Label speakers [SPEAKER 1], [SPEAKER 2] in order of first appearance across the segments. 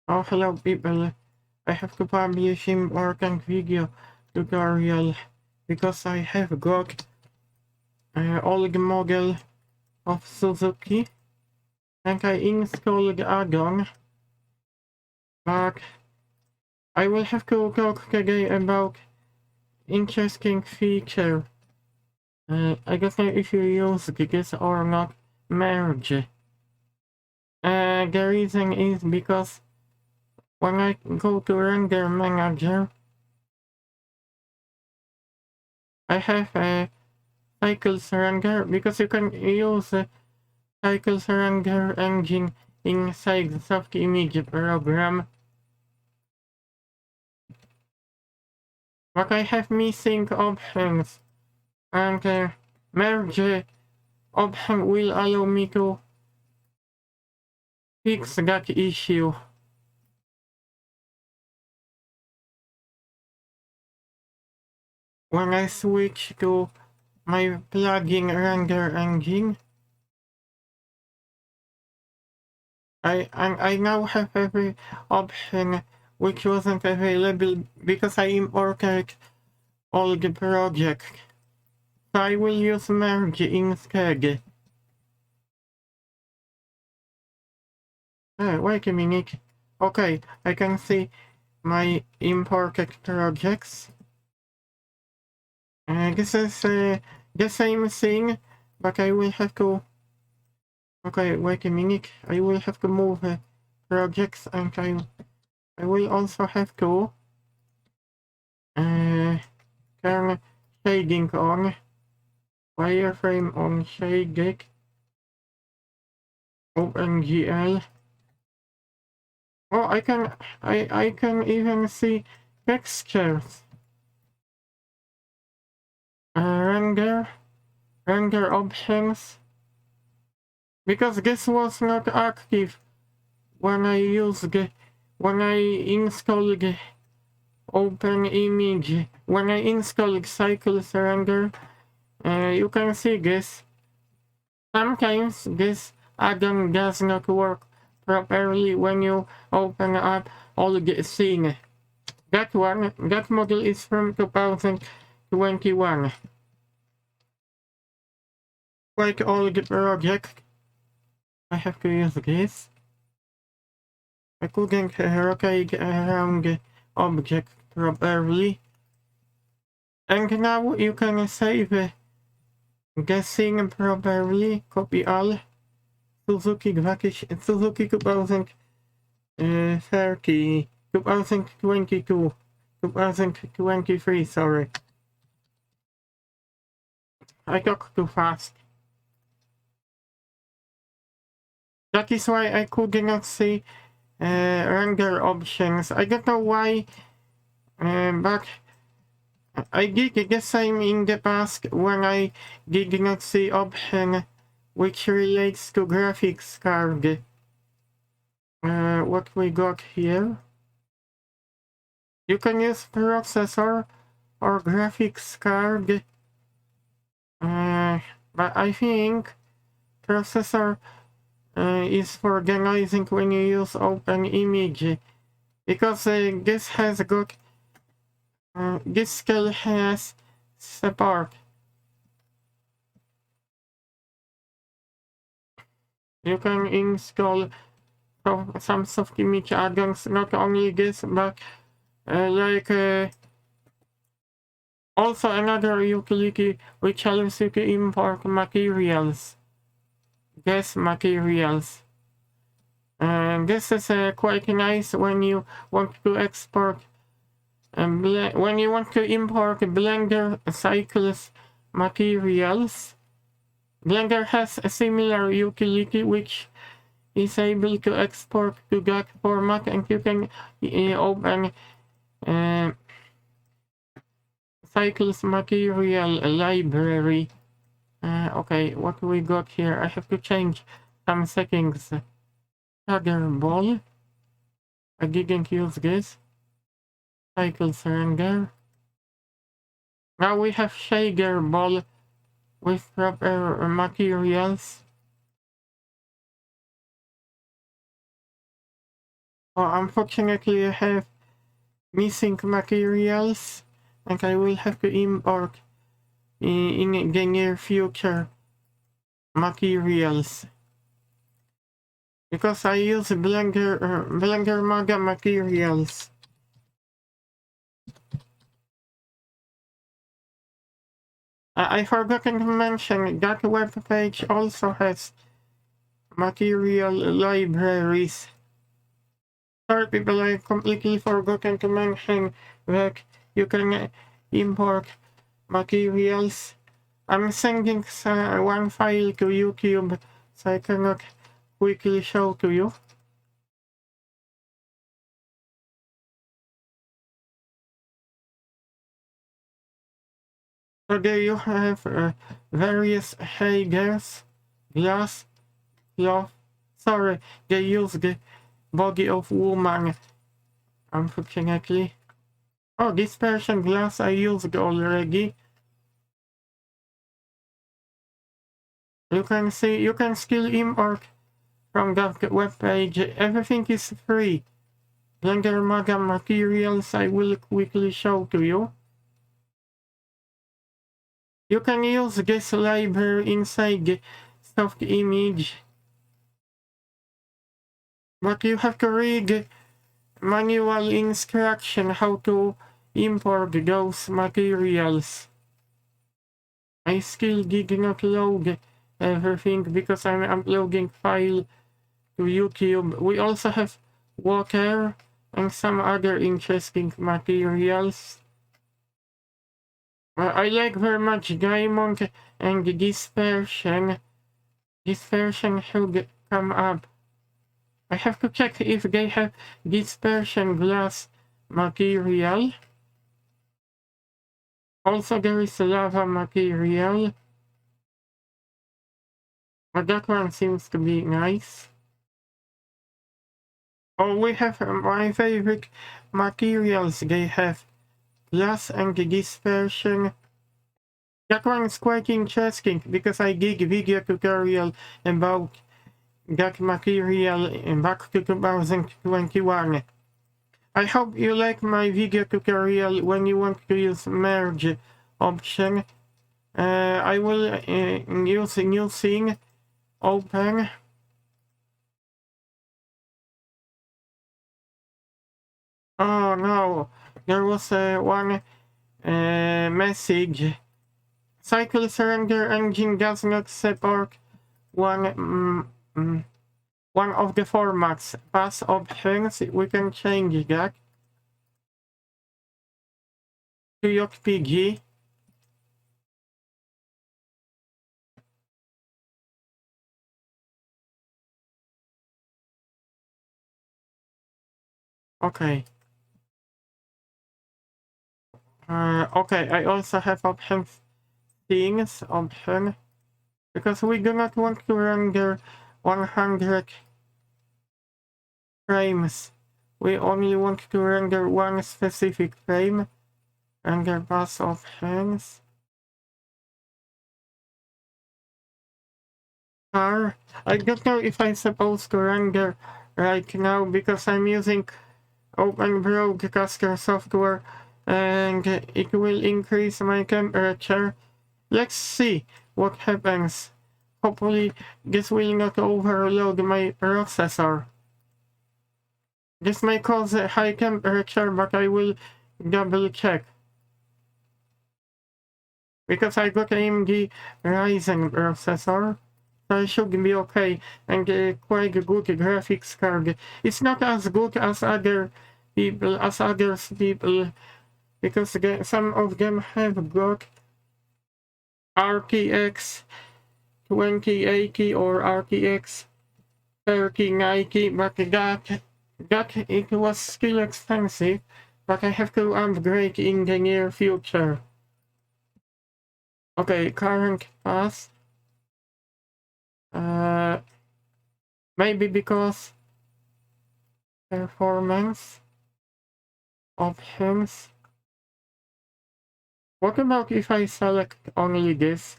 [SPEAKER 1] Oh, hello people. I have to publish important video tutorial because I have got old model of Suzuki and I installed add-on, but I will have to talk today about interesting feature. I don't know if you use this or not, merge. The reason is because when I go to render manager, I have a cycles render because you can use a cycles render engine inside the Softimage program. But I have missing options, and merge option will allow me to fix that issue. When I switch to my plugin render engine, I now have every option which wasn't available because I imported all the project. So I will use merge instead. Wait a minute. Okay, I can see my imported projects. This is the same thing, but I will have to... Okay, wait a minute. I will have to move projects, and I will also have to turn shading on, wireframe on shaded, OpenGL. Oh, I can even see textures. Render options, because this was not active when I installed OpenImage. When I installed cycles render, you can see this. Sometimes this add-on does not work properly when you open up all the scene. That model is from 2021. Like all the project, I have to use this. I couldn't rotate around the object properly. And now you can save the scene properly. Copy all. Suzuki 2030, 2022, 2023, sorry. I talk too fast. That is why I could not see render options. I don't know why, but I did the same in the past when I did not see option which relates to graphics card. What we got here? You can use processor or graphics card, but I think processor is for organizing when you use OpenImage, because this has got this scale has support. You can install some Softimage add-ons, not only this, but also another utility which allows you to import materials, gas materials. And this is quite nice when you want to export, when you want to import Blender cycles materials. Blender has a similar utility which is able to export to that format, and you can open cycles material library. Okay, what we got here? I have to change some settings. Shader ball. I didn't use this. Cycles render. Now we have shader ball with proper materials. Unfortunately, I have missing materials, and I will have to import in the near future materials. Because I use Blender Maga materials. I forgot to mention that web page also has material libraries. Sorry people, I completely forgotten to mention that you can import materials. I'm sending one file to YouTube, so I cannot quickly show to you. So there you have various shaders, glass, cloth. Sorry, they use the body of woman, unfortunately. Oh, dispersion glass I used already. You can see, you can still import from that web page. Everything is free. Blender Maga materials I will quickly show to you. You can use this library inside the Softimage, but you have to read manual instruction how to import those materials. I still did not load everything because I'm uploading file to YouTube. We also have water and some other interesting materials. I like very much diamond and dispersion. Dispersion should come up. I have to check if they have dispersion glass material. Also there is lava material. But that one seems to be nice. Oh, we have my favorite materials. They have glass and dispersion. That one is quite interesting because I did a video tutorial about that material back to 2021. I hope you like my video tutorial when you want to use merge option. I will use a new scene, open. Oh no, there was one message. Cycle surrender engine does not support one one of the formats. Pass options, we can change that to JPG. Okay. Okay, I also have options things option because we do not want to render 100 frames. We only want to render one specific frame. Render pass options. I don't know if I'm supposed to render right now because I'm using open broadcaster software and it will increase my temperature. Let's see what happens. Hopefully this will not overload my processor. This may cause a high temperature, but I will double check. Because I got AMD Ryzen processor, so it should be okay, and quite good graphics card. It's not as good as others people, because some of them have got RTX 2080 or RTX 3090, but that it was still expensive, but I have to upgrade in the near future. Okay, current path. Maybe because performance options. What about if I select only this?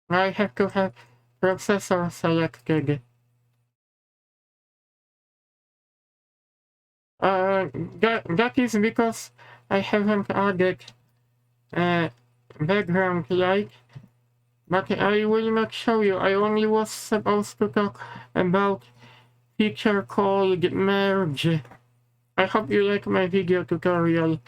[SPEAKER 1] I have to have processor selected. That is because I haven't added background light, but I will not show you. I only was supposed to talk about feature called merge. I hope you like my video tutorial.